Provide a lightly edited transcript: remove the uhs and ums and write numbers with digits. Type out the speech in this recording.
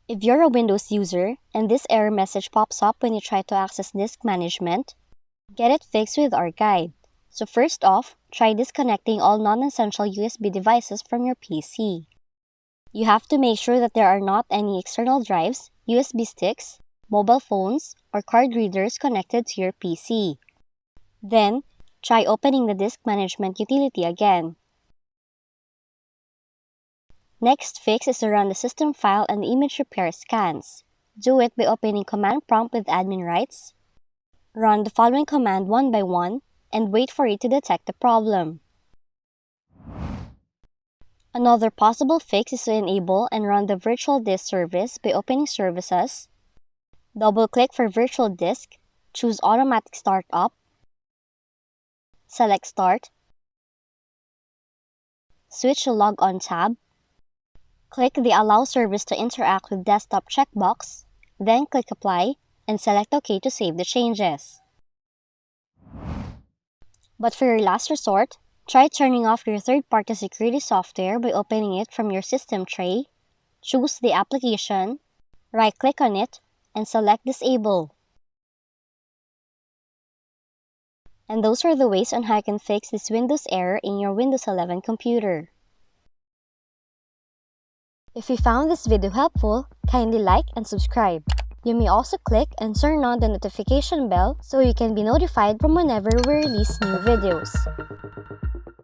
If you're a Windows user and this error message pops up when you try to access disk management, get it fixed with our guide. So first off, try disconnecting all non-essential USB devices from your PC. You have to make sure that there are not any external drives, USB sticks, mobile phones, or card readers connected to your PC. Then, try opening the disk management utility again. Next fix is to run the system file and image repair scans. Do it by opening command prompt with admin rights. Run the following command one by one and wait for it to detect the problem. Another possible fix is to enable and run the virtual disk service by opening services. Double-click for virtual disk, choose automatic startup, select start, switch to log on tab, click the allow service to interact with desktop checkbox, then click apply and select OK to save the changes. But for your last resort, try turning off your third-party security software by opening it from your system tray, choose the application, right-click on it, and select Disable. And those are the ways on how you can fix this Windows error in your Windows 11 computer. If you found this video helpful, kindly like and subscribe. You may also click and turn on the notification bell so you can be notified from whenever we release new videos.